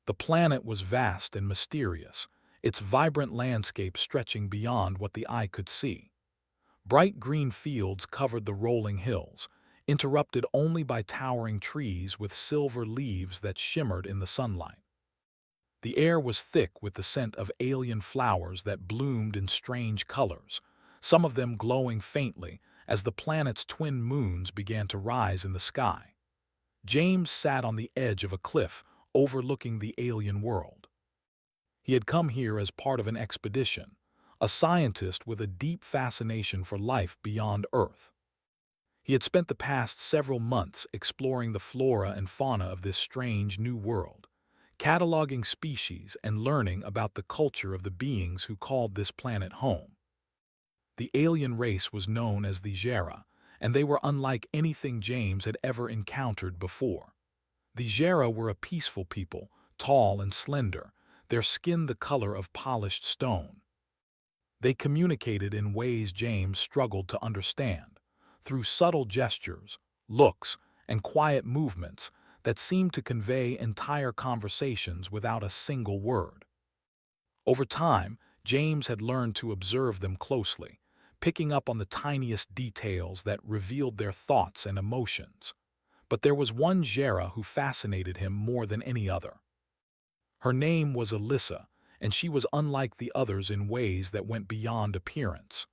The planet was vast and mysterious, its vibrant landscape stretching beyond what the eye could see. Bright green fields covered the rolling hills, interrupted only by towering trees with silver leaves that shimmered in the sunlight. The air was thick with the scent of alien flowers that bloomed in strange colors, some of them glowing faintly as the planet's twin moons began to rise in the sky. James sat on the edge of a cliff overlooking the alien world. He had come here as part of an expedition, a scientist with a deep fascination for life beyond Earth. He had spent the past several months exploring the flora and fauna of this strange new world, cataloging species and learning about the culture of the beings who called this planet home. The alien race was known as the Jera, and they were unlike anything James had ever encountered before. The Jera were a peaceful people, tall and slender, their skin the color of polished stone. They communicated in ways James struggled to understand, through subtle gestures, looks, and quiet movements that seemed to convey entire conversations without a single word. Over time, James had learned to observe them closely, picking up on the tiniest details that revealed their thoughts and emotions. But there was one Jera who fascinated him more than any other. Her name was Alyssa, and she was unlike the others in ways that went beyond appearance.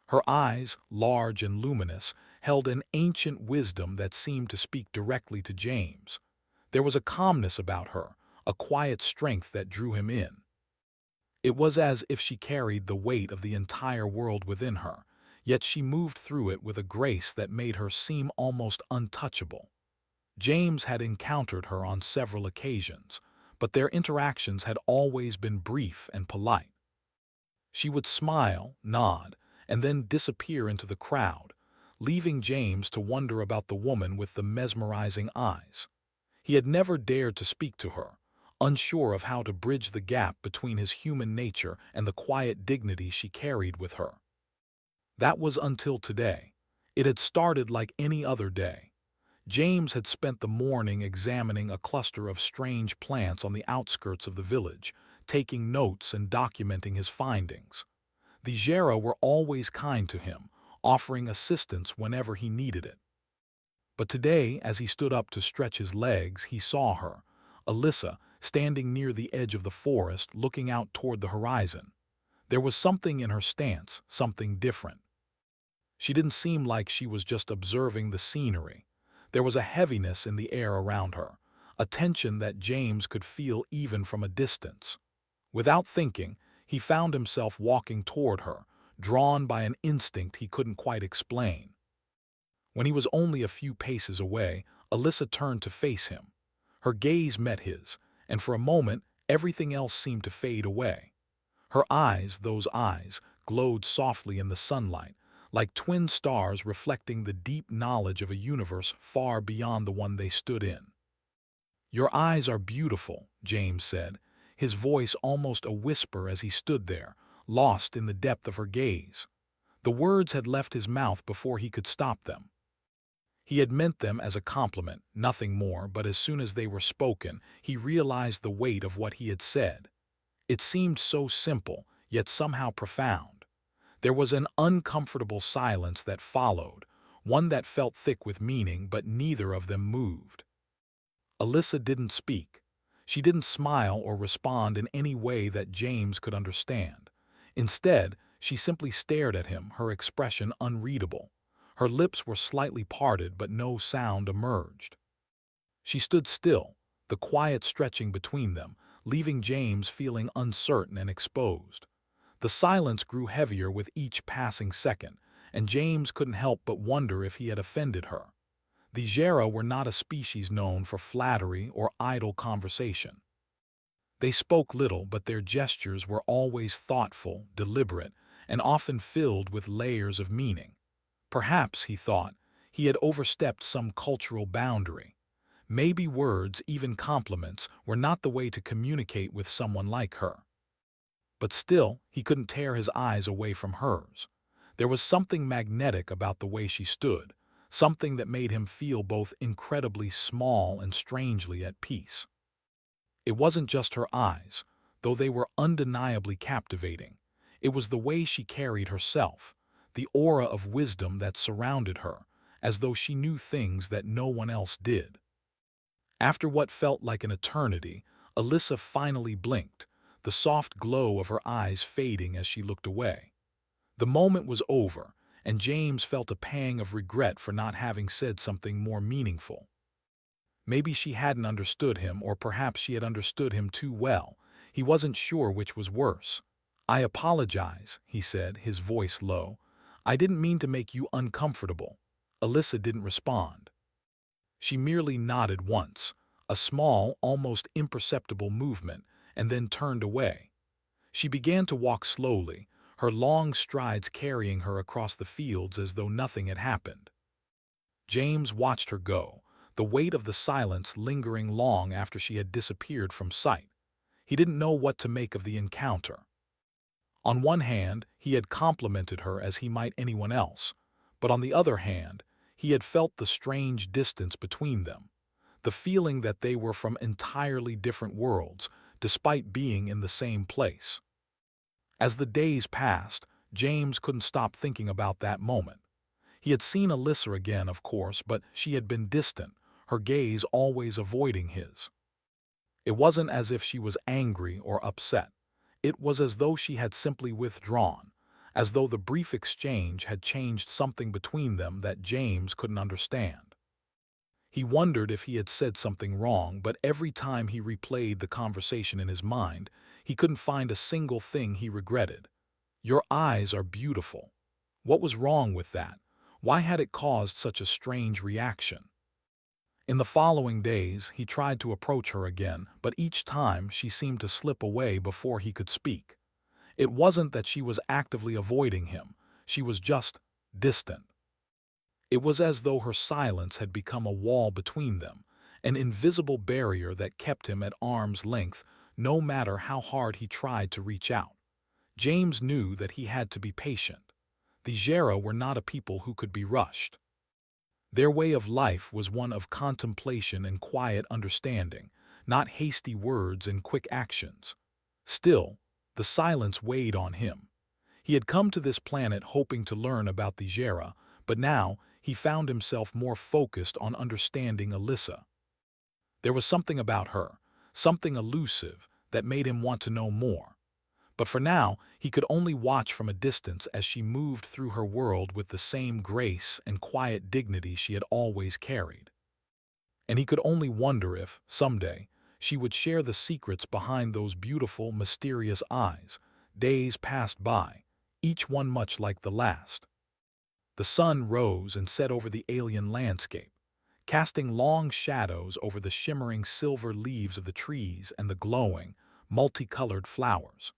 Her eyes, large and luminous, held an ancient wisdom that seemed to speak directly to James. There was a calmness about her, a quiet strength that drew him in. It was as if she carried the weight of the entire world within her, yet she moved through it with a grace that made her seem almost untouchable. James had encountered her on several occasions, but their interactions had always been brief and polite. She would smile, nod, and then disappear into the crowd, leaving James to wonder about the woman with the mesmerizing eyes. He had never dared to speak to her, unsure of how to bridge the gap between his human nature and the quiet dignity she carried with her. That was until today. It had started like any other day. James had spent the morning examining a cluster of strange plants on the outskirts of the village, taking notes and documenting his findings. The Jera were always kind to him, offering assistance whenever he needed it. But today, as he stood up to stretch his legs, he saw her, Alyssa, standing near the edge of the forest, looking out toward the horizon. There was something in her stance, something different. She didn't seem like she was just observing the scenery. There was a heaviness in the air around her, a tension that James could feel even from a distance. Without thinking, he found himself walking toward her, drawn by an instinct he couldn't quite explain. When he was only a few paces away, Alyssa turned to face him. Her gaze met his, and for a moment, everything else seemed to fade away. Her eyes, those eyes, glowed softly in the sunlight, like twin stars reflecting the deep knowledge of a universe far beyond the one they stood in. "Your eyes are beautiful," James said, his voice almost a whisper as he stood there, lost in the depth of her gaze. The words had left his mouth before he could stop them. He had meant them as a compliment, nothing more, but as soon as they were spoken, he realized the weight of what he had said. It seemed so simple, yet somehow profound. There was an uncomfortable silence that followed, one that felt thick with meaning, but neither of them moved. Alyssa didn't speak. She didn't smile or respond in any way that James could understand. Instead, she simply stared at him, her expression unreadable. Her lips were slightly parted, but no sound emerged. She stood still, the quiet stretching between them, leaving James feeling uncertain and exposed. The silence grew heavier with each passing second, and James couldn't help but wonder if he had offended her. The Jera were not a species known for flattery or idle conversation. They spoke little, but their gestures were always thoughtful, deliberate, and often filled with layers of meaning. Perhaps, he thought, he had overstepped some cultural boundary. Maybe words, even compliments, were not the way to communicate with someone like her. But still, he couldn't tear his eyes away from hers. There was something magnetic about the way she stood, something that made him feel both incredibly small and strangely at peace. It wasn't just her eyes, though they were undeniably captivating. It was the way she carried herself, the aura of wisdom that surrounded her, as though she knew things that no one else did. After what felt like an eternity, Alyssa finally blinked, the soft glow of her eyes fading as she looked away. The moment was over, and James felt a pang of regret for not having said something more meaningful. Maybe she hadn't understood him, or perhaps she had understood him too well. He wasn't sure which was worse. "I apologize," he said, his voice low. "I didn't mean to make you uncomfortable." Alyssa didn't respond. She merely nodded once, a small, almost imperceptible movement, and then turned away. She began to walk slowly, her long strides carrying her across the fields as though nothing had happened. James watched her go, the weight of the silence lingering long after she had disappeared from sight. He didn't know what to make of the encounter. On one hand, he had complimented her as he might anyone else, but on the other hand, he had felt the strange distance between them, the feeling that they were from entirely different worlds, despite being in the same place. As the days passed, James couldn't stop thinking about that moment. He had seen Alyssa again, of course, but she had been distant, her gaze always avoiding his. It wasn't as if she was angry or upset. It was as though she had simply withdrawn, as though the brief exchange had changed something between them that James couldn't understand. He wondered if he had said something wrong, but every time he replayed the conversation in his mind, he couldn't find a single thing he regretted. "Your eyes are beautiful." What was wrong with that? Why had it caused such a strange reaction? In the following days, he tried to approach her again, but each time she seemed to slip away before he could speak. It wasn't that she was actively avoiding him, she was just distant. It was as though her silence had become a wall between them, an invisible barrier that kept him at arm's length no matter how hard he tried to reach out. James knew that he had to be patient. The Jera were not a people who could be rushed. Their way of life was one of contemplation and quiet understanding, not hasty words and quick actions. Still, the silence weighed on him. He had come to this planet hoping to learn about the Jera, but now he found himself more focused on understanding Alyssa. There was something about her, something elusive, that made him want to know more. But for now, he could only watch from a distance as she moved through her world with the same grace and quiet dignity she had always carried. And he could only wonder if, someday, she would share the secrets behind those beautiful, mysterious eyes. Days passed by, each one much like the last. The sun rose and set over the alien landscape, casting long shadows over the shimmering silver leaves of the trees and the glowing, multicolored flowers.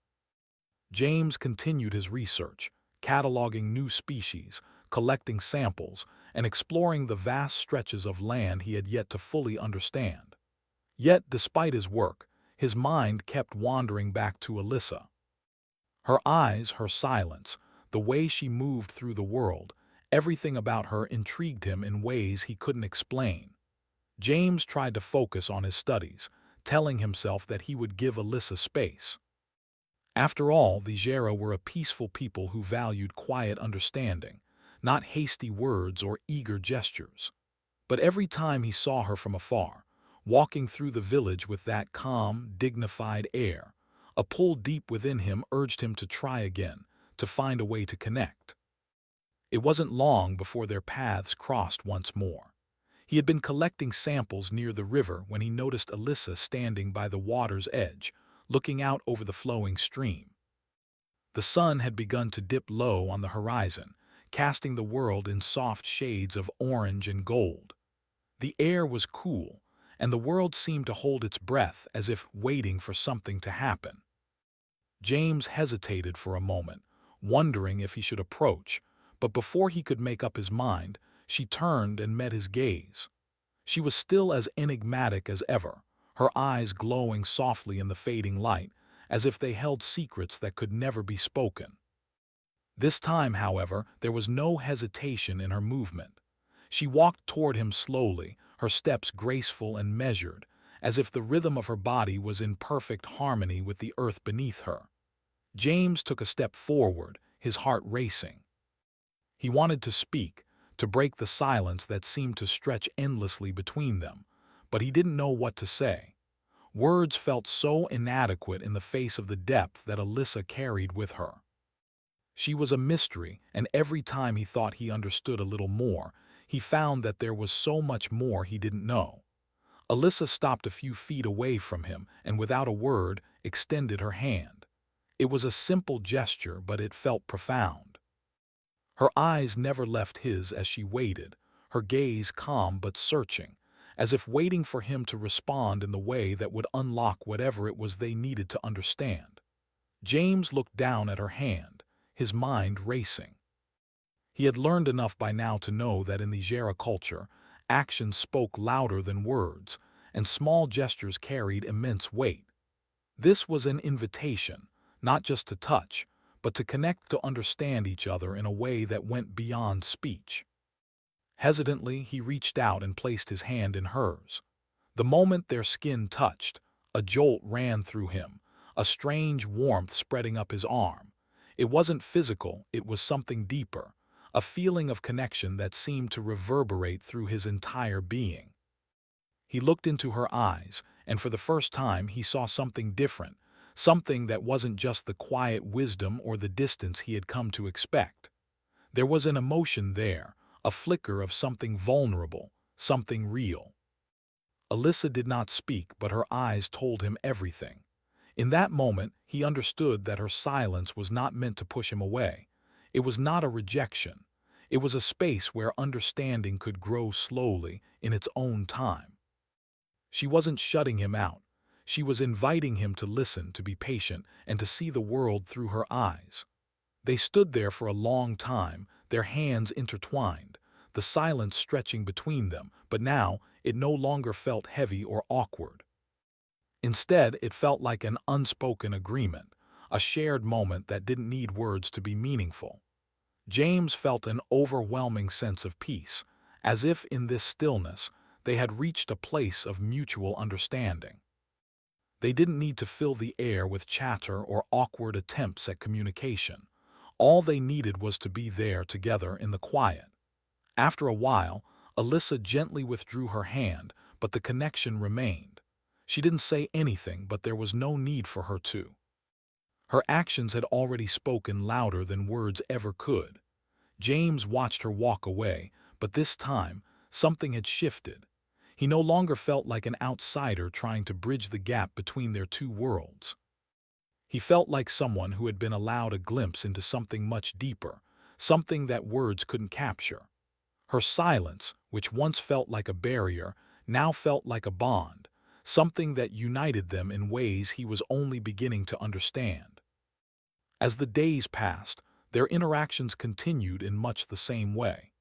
James continued his research, cataloging new species, collecting samples, and exploring the vast stretches of land he had yet to fully understand. Yet, despite his work, his mind kept wandering back to Alyssa. Her eyes, her silence, the way she moved through the world, everything about her intrigued him in ways he couldn't explain. James tried to focus on his studies, telling himself that he would give Alyssa space. After all, the Jera were a peaceful people who valued quiet understanding, not hasty words or eager gestures. But every time he saw her from afar, walking through the village with that calm, dignified air, a pull deep within him urged him to try again, to find a way to connect. It wasn't long before their paths crossed once more. He had been collecting samples near the river when he noticed Alyssa standing by the water's edge, looking out over the flowing stream. The sun had begun to dip low on the horizon, casting the world in soft shades of orange and gold. The air was cool, and the world seemed to hold its breath as if waiting for something to happen. James hesitated for a moment, wondering if he should approach, but before he could make up his mind, she turned and met his gaze. She was still as enigmatic as ever, her eyes glowing softly in the fading light, as if they held secrets that could never be spoken. This time, however, there was no hesitation in her movement. She walked toward him slowly, her steps graceful and measured, as if the rhythm of her body was in perfect harmony with the earth beneath her. James took a step forward, his heart racing. He wanted to speak, to break the silence that seemed to stretch endlessly between them, but he didn't know what to say. Words felt so inadequate in the face of the depth that Alyssa carried with her. She was a mystery, and every time he thought he understood a little more, he found that there was so much more he didn't know. Alyssa stopped a few feet away from him and without a word extended her hand. It was a simple gesture, but it felt profound. Her eyes never left his as she waited, her gaze calm but searching, as if waiting for him to respond in the way that would unlock whatever it was they needed to understand. James looked down at her hand, his mind racing. He had learned enough by now to know that in the Jera culture, actions spoke louder than words, and small gestures carried immense weight. This was an invitation, not just to touch, but to connect, to understand each other in a way that went beyond speech. Hesitantly, he reached out and placed his hand in hers. The moment their skin touched, a jolt ran through him, a strange warmth spreading up his arm. It wasn't physical, it was something deeper, a feeling of connection that seemed to reverberate through his entire being. He looked into her eyes, and for the first time he saw something different, something that wasn't just the quiet wisdom or the distance he had come to expect. There was an emotion there, a flicker of something vulnerable, something real. Alyssa did not speak, but her eyes told him everything. In that moment, he understood that her silence was not meant to push him away. It was not a rejection. It was a space where understanding could grow slowly, in its own time. She wasn't shutting him out. She was inviting him to listen, to be patient, and to see the world through her eyes. They stood there for a long time, their hands intertwined, the silence stretching between them, but now it no longer felt heavy or awkward. Instead, it felt like an unspoken agreement, a shared moment that didn't need words to be meaningful. James felt an overwhelming sense of peace, as if in this stillness they had reached a place of mutual understanding. They didn't need to fill the air with chatter or awkward attempts at communication. All they needed was to be there together in the quiet. After a while, Alyssa gently withdrew her hand, but the connection remained. She didn't say anything, but there was no need for her to. Her actions had already spoken louder than words ever could. James watched her walk away, but this time, something had shifted. He no longer felt like an outsider trying to bridge the gap between their two worlds. He felt like someone who had been allowed a glimpse into something much deeper, something that words couldn't capture. Her silence, which once felt like a barrier, now felt like a bond, something that united them in ways he was only beginning to understand. As the days passed, their interactions continued in much the same way.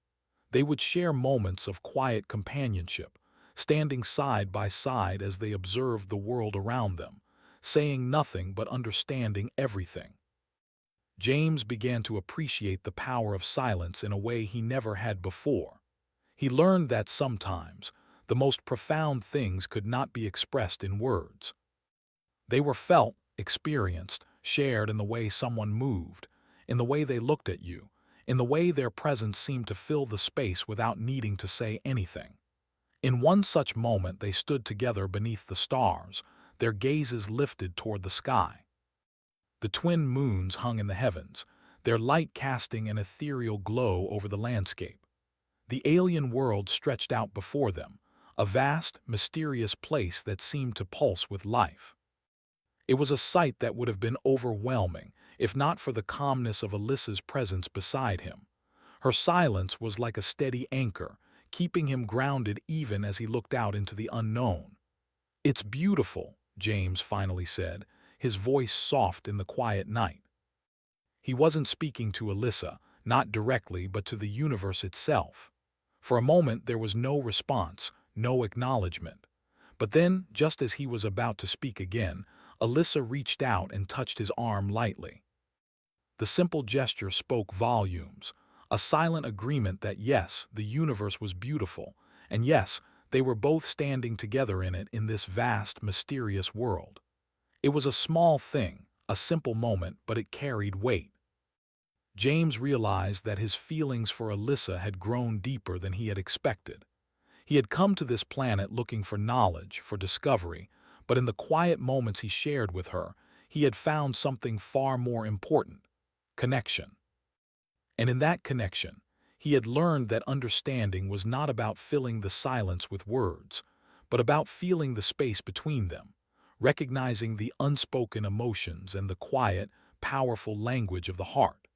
They would share moments of quiet companionship, standing side by side as they observed the world around them, saying nothing but understanding everything. James began to appreciate the power of silence in a way he never had before. He learned that sometimes the most profound things could not be expressed in words. They were felt, experienced, shared in the way someone moved, in the way they looked at you, in the way their presence seemed to fill the space without needing to say anything. In one such moment they stood together beneath the stars, their gazes lifted toward the sky. The twin moons hung in the heavens, their light casting an ethereal glow over the landscape. The alien world stretched out before them, a vast, mysterious place that seemed to pulse with life. It was a sight that would have been overwhelming, if not for the calmness of Alyssa's presence beside him. Her silence was like a steady anchor, keeping him grounded even as he looked out into the unknown. "It's beautiful," James finally said, his voice soft in the quiet night. He wasn't speaking to Alyssa, not directly, but to the universe itself. For a moment there was no response, no acknowledgement. But then, just as he was about to speak again, Alyssa reached out and touched his arm lightly. The simple gesture spoke volumes, a silent agreement that yes, the universe was beautiful, and yes, they were both standing together in it in this vast, mysterious world. It was a small thing, a simple moment, but it carried weight. James realized that his feelings for Alyssa had grown deeper than he had expected. He had come to this planet looking for knowledge, for discovery, but in the quiet moments he shared with her, he had found something far more important: connection. And in that connection, he had learned that understanding was not about filling the silence with words, but about feeling the space between them, recognizing the unspoken emotions and the quiet, powerful language of the heart.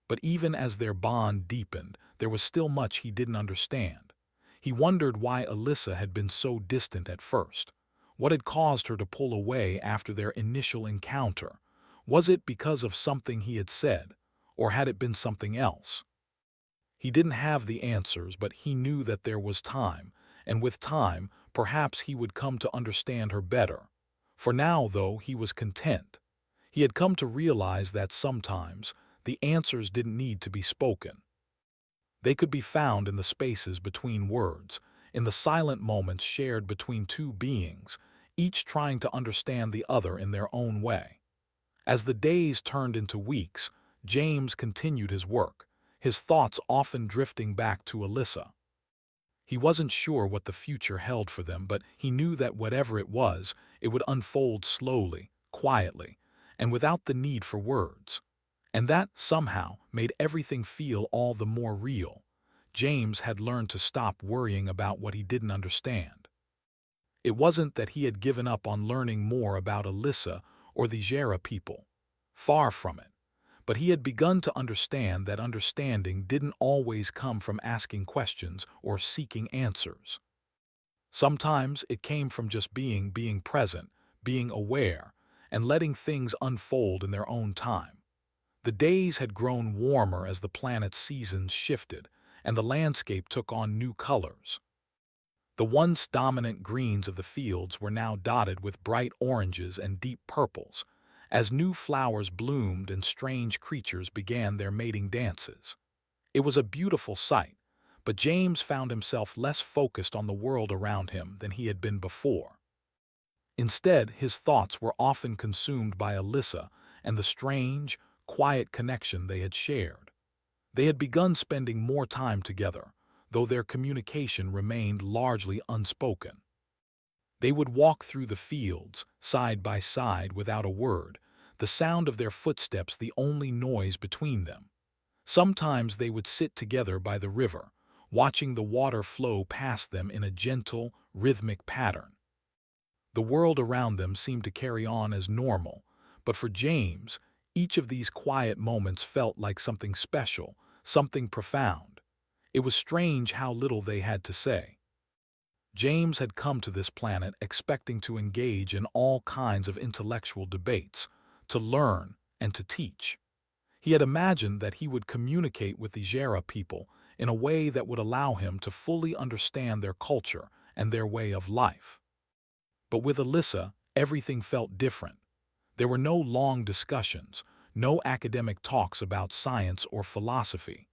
But even as their bond deepened, there was still much he didn't understand. He wondered why Alyssa had been so distant at first. What had caused her to pull away after their initial encounter? Was it because of something he had said, or had it been something else? He didn't have the answers, but he knew that there was time, and with time, perhaps he would come to understand her better. For now, though, he was content. He had come to realize that sometimes the answers didn't need to be spoken. They could be found in the spaces between words, in the silent moments shared between two beings, each trying to understand the other in their own way. As the days turned into weeks, James continued his work, his thoughts often drifting back to Alyssa. He wasn't sure what the future held for them, but he knew that whatever it was, it would unfold slowly, quietly, and without the need for words. And that, somehow, made everything feel all the more real. James had learned to stop worrying about what he didn't understand. It wasn't that he had given up on learning more about Alyssa or the Jera people. Far from it. But he had begun to understand that understanding didn't always come from asking questions or seeking answers. Sometimes it came from just being present, being aware, and letting things unfold in their own time. The days had grown warmer as the planet's seasons shifted, and the landscape took on new colors. The once dominant greens of the fields were now dotted with bright oranges and deep purples, as new flowers bloomed and strange creatures began their mating dances. It was a beautiful sight, but James found himself less focused on the world around him than he had been before. Instead, his thoughts were often consumed by Alyssa and the strange, quiet connection they had shared. They had begun spending more time together, though their communication remained largely unspoken. They would walk through the fields, side by side without a word, the sound of their footsteps the only noise between them. Sometimes they would sit together by the river, watching the water flow past them in a gentle, rhythmic pattern. The world around them seemed to carry on as normal, but for James, each of these quiet moments felt like something special, something profound. It was strange how little they had to say. James had come to this planet expecting to engage in all kinds of intellectual debates, to learn and to teach. He had imagined that he would communicate with the Jera people in a way that would allow him to fully understand their culture and their way of life. But with Alyssa, everything felt different. There were no long discussions, no academic talks about science or philosophy.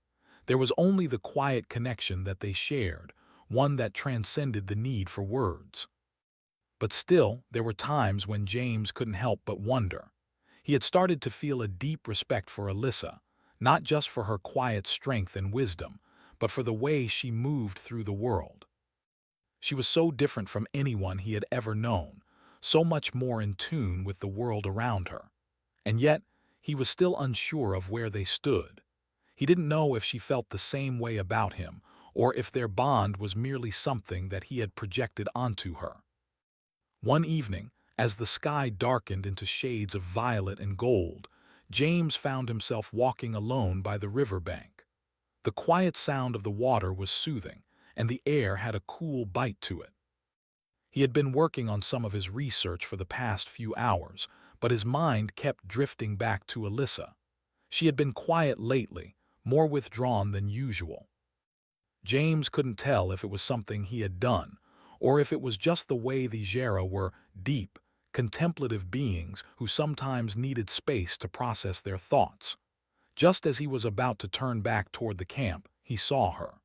There was only the quiet connection that they shared, one that transcended the need for words. But still, there were times when James couldn't help but wonder. He had started to feel a deep respect for Alyssa, not just for her quiet strength and wisdom, but for the way she moved through the world. She was so different from anyone he had ever known, so much more in tune with the world around her. And yet, he was still unsure of where they stood. He didn't know if she felt the same way about him, or if their bond was merely something that he had projected onto her. One evening, as the sky darkened into shades of violet and gold, James found himself walking alone by the riverbank. The quiet sound of the water was soothing, and the air had a cool bite to it. He had been working on some of his research for the past few hours, but his mind kept drifting back to Alyssa. She had been quiet lately, more withdrawn than usual. James couldn't tell if it was something he had done, or if it was just the way the Jera were: deep, contemplative beings who sometimes needed space to process their thoughts. Just as he was about to turn back toward the camp, he saw her.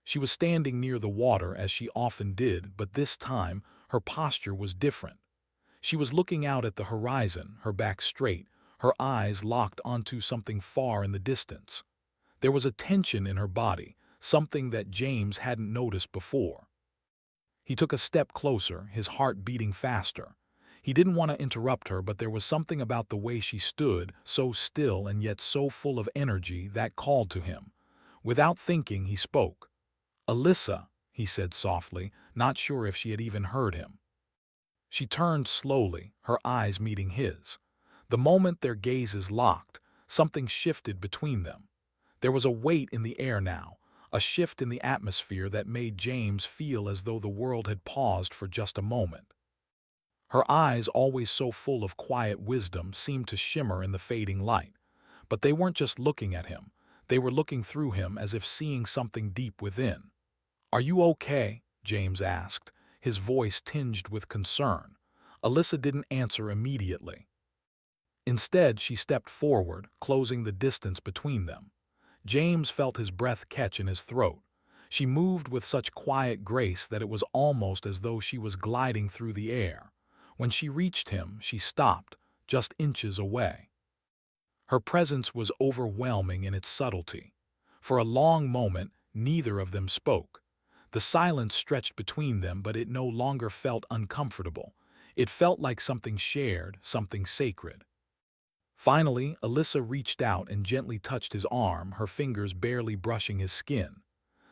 She was standing near the water as she often did, but this time her posture was different. She was looking out at the horizon, her back straight, her eyes locked onto something far in the distance. There was a tension in her body, something that James hadn't noticed before. He took a step closer, his heart beating faster. He didn't want to interrupt her, but there was something about the way she stood, so still and yet so full of energy, that called to him. Without thinking, he spoke. "Alyssa," he said softly, not sure if she had even heard him. She turned slowly, her eyes meeting his. The moment their gazes locked, something shifted between them. There was a weight in the air now, a shift in the atmosphere that made James feel as though the world had paused for just a moment. Her eyes, always so full of quiet wisdom, seemed to shimmer in the fading light. But they weren't just looking at him. They were looking through him, as if seeing something deep within. "Are you okay?" James asked, his voice tinged with concern. Alyssa didn't answer immediately. Instead, she stepped forward, closing the distance between them. James felt his breath catch in his throat. She moved with such quiet grace that it was almost as though she was gliding through the air. When she reached him, she stopped, just inches away. Her presence was overwhelming in its subtlety. For a long moment, neither of them spoke. The silence stretched between them, but it no longer felt uncomfortable. It felt like something shared, something sacred. Finally, Alyssa reached out and gently touched his arm, her fingers barely brushing his skin.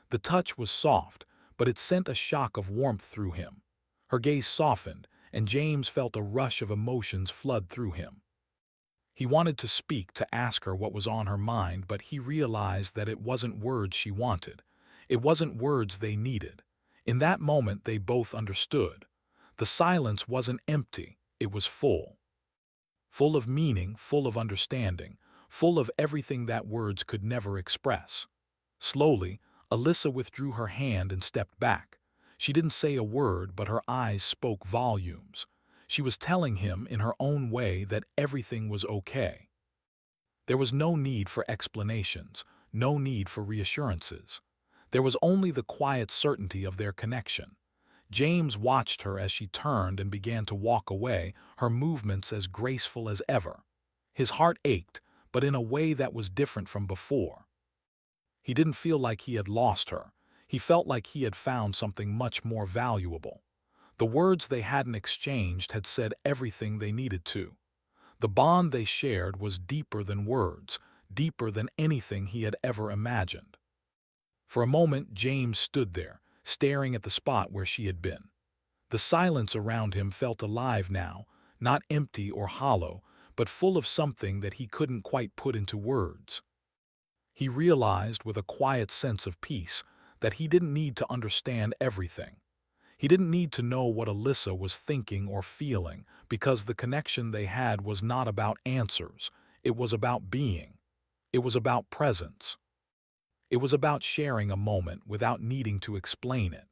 The touch was soft, but it sent a shock of warmth through him. Her gaze softened, and James felt a rush of emotions flood through him. He wanted to speak, to ask her what was on her mind, but he realized that it wasn't words she wanted. It wasn't words they needed. In that moment, they both understood. The silence wasn't empty, it was full. Full of meaning, full of understanding, full of everything that words could never express. Slowly, Alyssa withdrew her hand and stepped back. She didn't say a word, but her eyes spoke volumes. She was telling him in her own way that everything was okay. There was no need for explanations, no need for reassurances. There was only the quiet certainty of their connection. James watched her as she turned and began to walk away, her movements as graceful as ever. His heart ached, but in a way that was different from before. He didn't feel like he had lost her. He felt like he had found something much more valuable. The words they hadn't exchanged had said everything they needed to. The bond they shared was deeper than words, deeper than anything he had ever imagined. For a moment, James stood there, staring at the spot where she had been. The silence around him felt alive now, not empty or hollow, but full of something that he couldn't quite put into words. He realized with a quiet sense of peace that he didn't need to understand everything. He didn't need to know what Alyssa was thinking or feeling, because the connection they had was not about answers. It was about being. It was about presence. It was about sharing a moment without needing to explain it.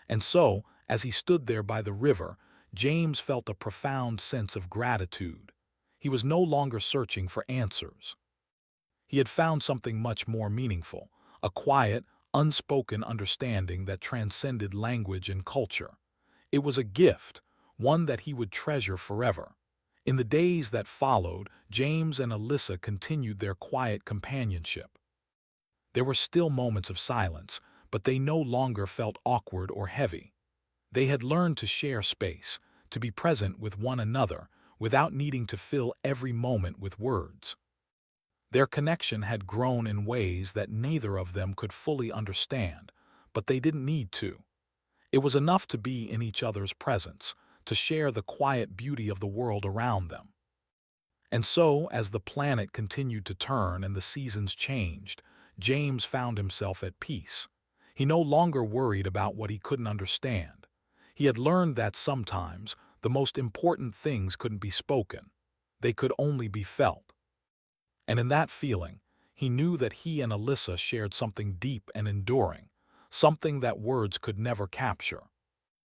And so, as he stood there by the river, James felt a profound sense of gratitude. He was no longer searching for answers. He had found something much more meaningful, a quiet, unspoken understanding that transcended language and culture. It was a gift, one that he would treasure forever. In the days that followed, James and Alyssa continued their quiet companionship. There were still moments of silence, but they no longer felt awkward or heavy. They had learned to share space, to be present with one another, without needing to fill every moment with words. Their connection had grown in ways that neither of them could fully understand, but they didn't need to. It was enough to be in each other's presence, to share the quiet beauty of the world around them. And so, as the planet continued to turn and the seasons changed, James found himself at peace. He no longer worried about what he couldn't understand. He had learned that sometimes the most important things couldn't be spoken. They could only be felt. And in that feeling, he knew that he and Alyssa shared something deep and enduring, something that words could never capture.